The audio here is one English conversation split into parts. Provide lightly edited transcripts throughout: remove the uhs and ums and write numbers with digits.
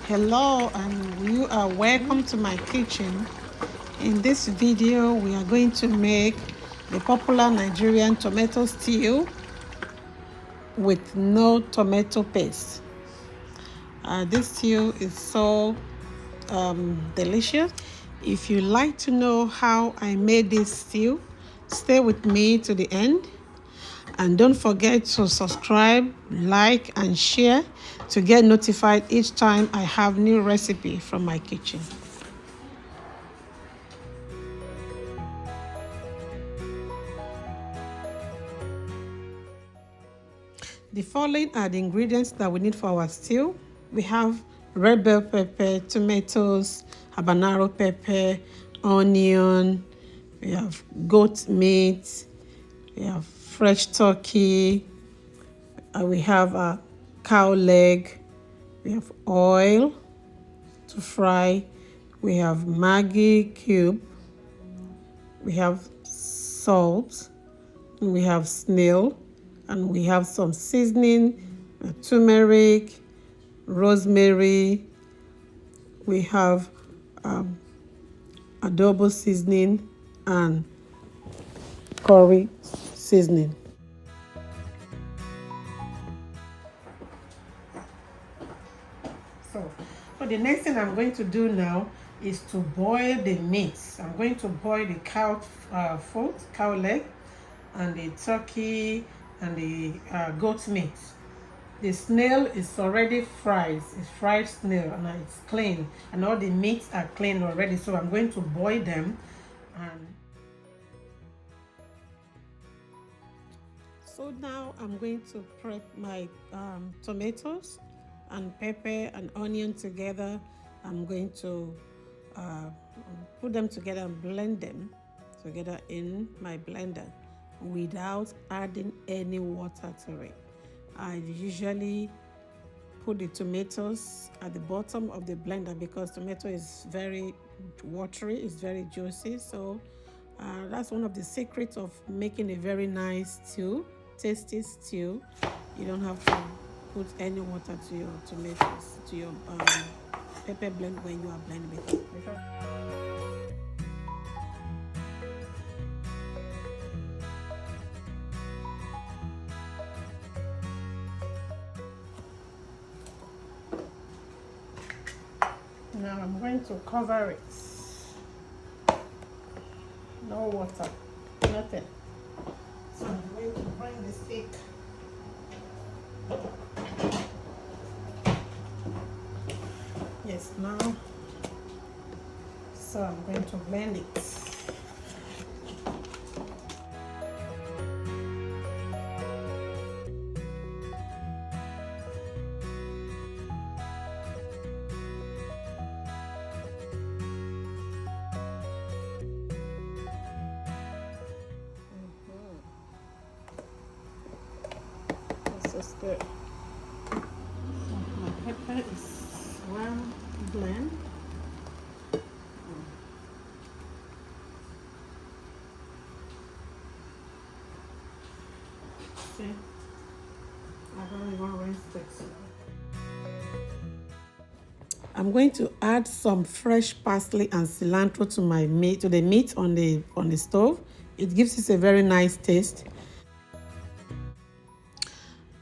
Hello, and you are welcome to my kitchen. In this video we are going to make the popular Nigerian tomato stew with no tomato paste. This stew is so delicious. If you like to know how I made this stew, stay with me to the end. And don't forget to subscribe, like, and share to get notified each time I have new recipe from my kitchen. The following are the ingredients that we need for our stew. We have red bell pepper, tomatoes, habanero pepper, onion, we have goat meat, we have fresh turkey, we have a cow leg, we have oil to fry, we have Maggi cube, we have salt, and we have snail, and we have some seasoning, turmeric, rosemary, we have adobo seasoning and curry seasoning. So the next thing I'm going to do now is to boil the meat. I'm going to boil the cow foot, cow leg, and the turkey and the goat meat. The snail is already fried. It's fried snail and it's clean, and all the meats are clean already. So I'm going to boil them. So now I'm going to prep my tomatoes and pepper and onion together. I'm going to put them together and blend them together in my blender without adding any water to it. I usually put the tomatoes at the bottom of the blender because tomato is very watery, it's very juicy. So that's one of the secrets of making a very nice stew, tasty stew. You don't have to put any water to your tomatoes, to your pepper blend when you are blending it. Now I'm going to cover it. No water, nothing. So I'm going to bring the stick. Yes, now. So I'm going to blend it. This is good. My pepper is well blended. See, I don't even rinse this. I'm going to add some fresh parsley and cilantro to my meat, to the meat on the stove. It gives it a very nice taste.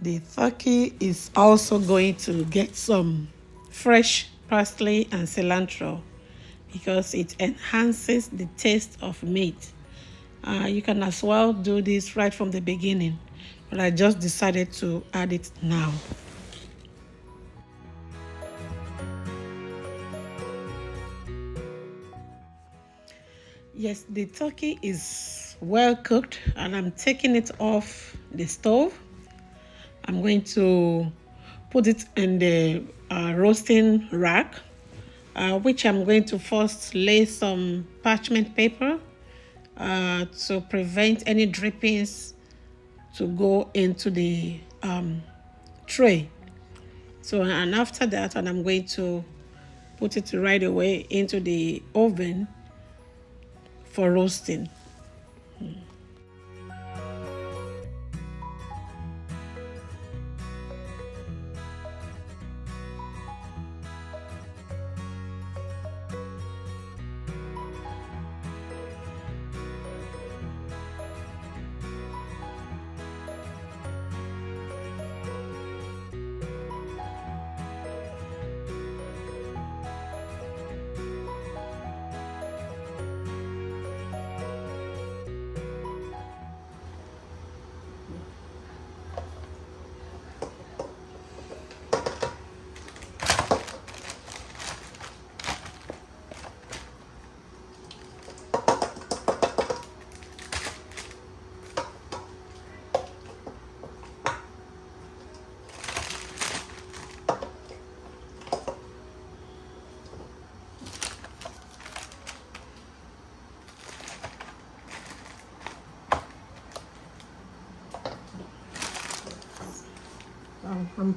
The turkey is also going to get some fresh parsley and cilantro because it enhances the taste of meat. You can as well do this right from the beginning, but I just decided to add it now. Yes, the turkey is well cooked and I'm taking it off the stove. I'm going to put it in the roasting rack, which I'm going to first lay some parchment paper to prevent any drippings to go into the tray. So, and after that, and I'm going to put it right away into the oven for roasting.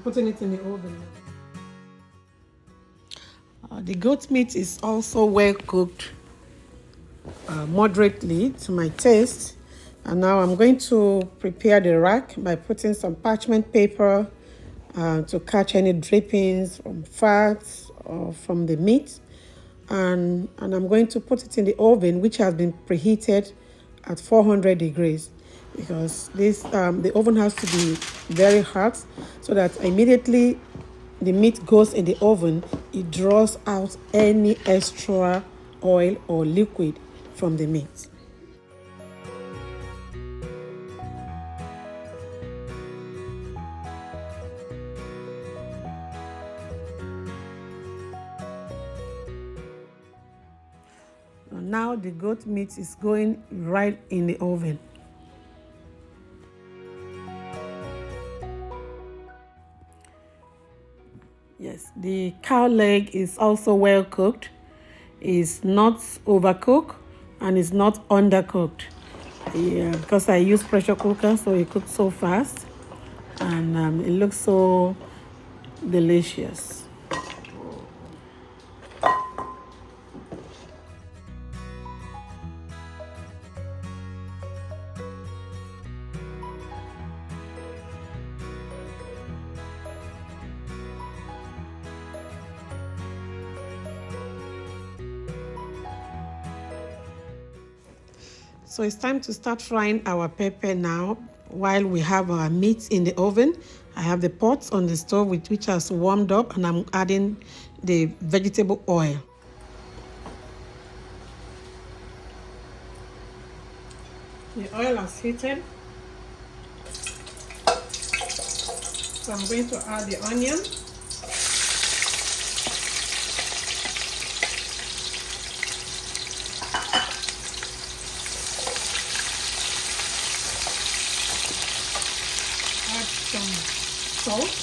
putting it in the oven now. The goat meat is also well cooked, moderately to my taste. And now I'm going to prepare the rack by putting some parchment paper to catch any drippings from fats or from the meat. And I'm going to put it in the oven, which has been preheated at 400 degrees, because this the oven has to be very hot so that immediately the meat goes in the oven, it draws out any extra oil or liquid from the meat. Now the goat meat is going right in the oven. Yes, the cow leg is also well cooked. It's not overcooked and it's not undercooked. Yeah, because I use pressure cooker, so it cooks so fast, and it looks so delicious. So it's time to start frying our pepper now while we have our meat in the oven. I have the pot on the stove which has warmed up, and I'm adding the vegetable oil. The oil has heated. So I'm going to add the onion. Add some salt.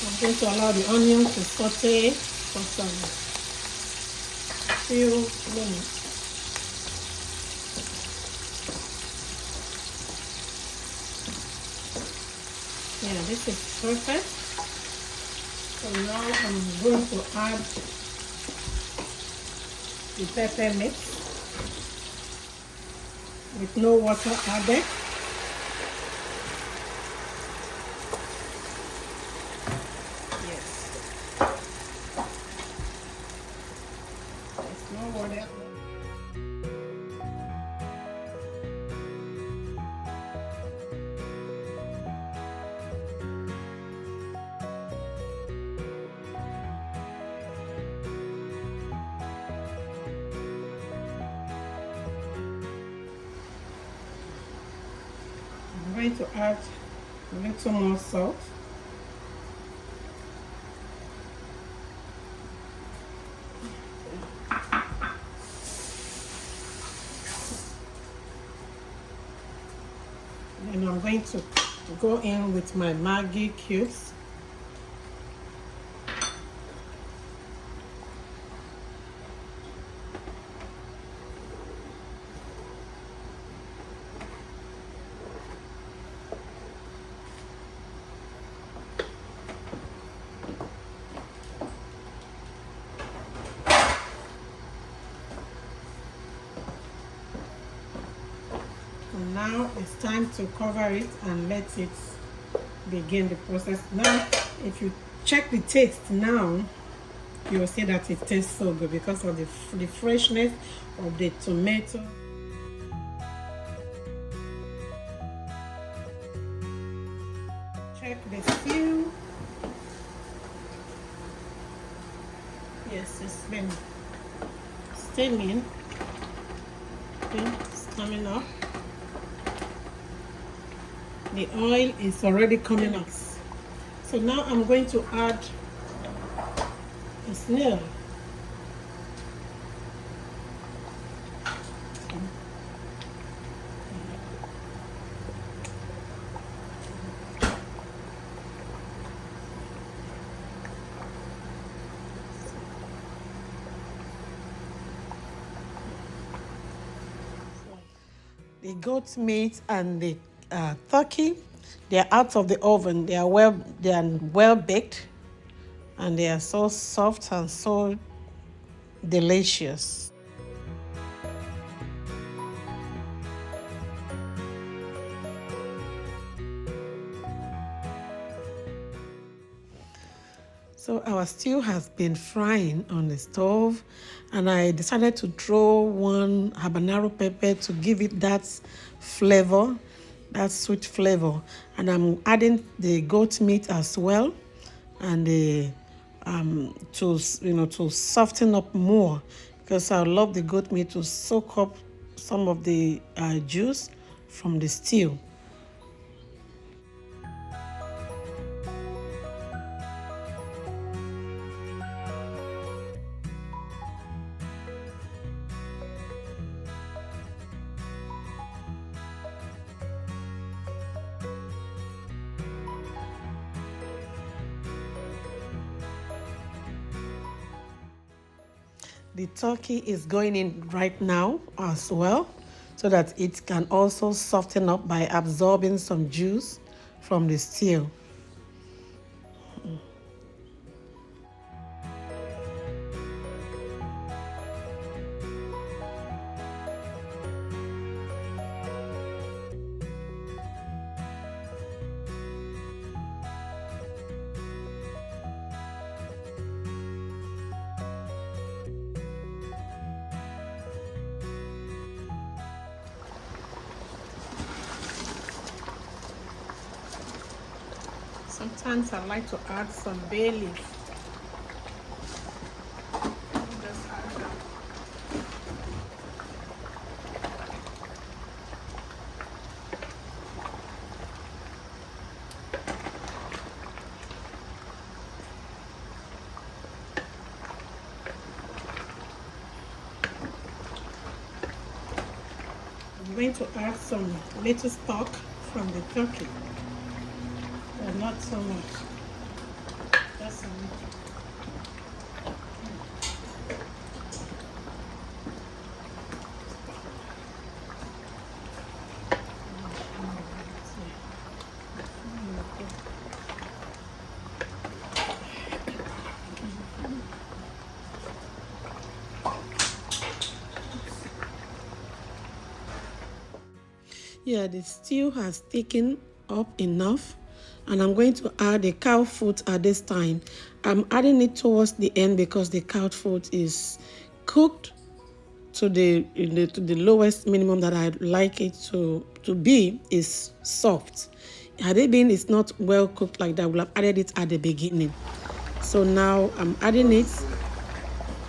I'm going to allow the onion to saute for some few minutes. Yeah, this is perfect. So now I'm going to add the pepper mix with no water added. Yes. There's no water. I'm going to add a little more salt. And I'm going to go in with my Maggi cubes. And now it's time to cover it and let it begin the process. Now, if you check the taste now, you will see that it tastes so good because of the freshness of the tomato. Check the stew. Yes, it's been steaming. Okay, it's coming up. The oil is already coming up. So now I'm going to add a snail. The goat meat and the turkey, they are out of the oven. They are well baked, and they are so soft and so delicious. So our stew has been frying on the stove, and I decided to throw one habanero pepper to give it that flavor, that sweet flavor. And I'm adding the goat meat as well, and the to soften up more, because I love the goat meat to soak up some of the juice from the stew. The turkey is going in right now as well, so that it can also soften up by absorbing some juice from the stew. Sometimes I like to add some bay leaf. Just add that. I'm going to add some little stock from the turkey, but not so much. Just a little. Yeah, the stew has thickened up enough, and I'm going to add the cow foot at this time. I'm adding it towards the end because the cow foot is cooked to the lowest minimum that I like it to be, is soft. Had it been it's not well cooked like that, I would have added it at the beginning. So now I'm adding it,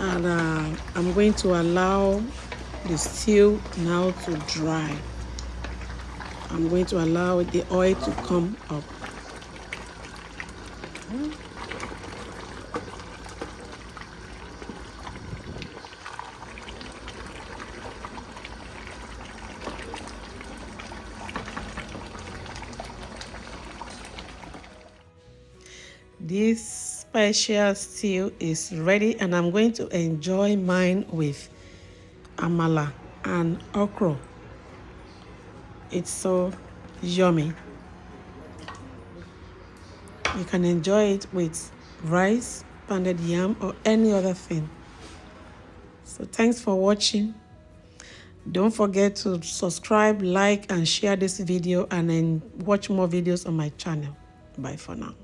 and I'm going to allow the stew now to dry. I'm going to allow the oil to come up. This special stew is ready, and I'm going to enjoy mine with amala and okra. It's so yummy. You can enjoy it with rice, pounded yam, or any other thing. So thanks for watching. Don't forget to subscribe, like, and share this video, and then watch more videos on my channel. Bye for now.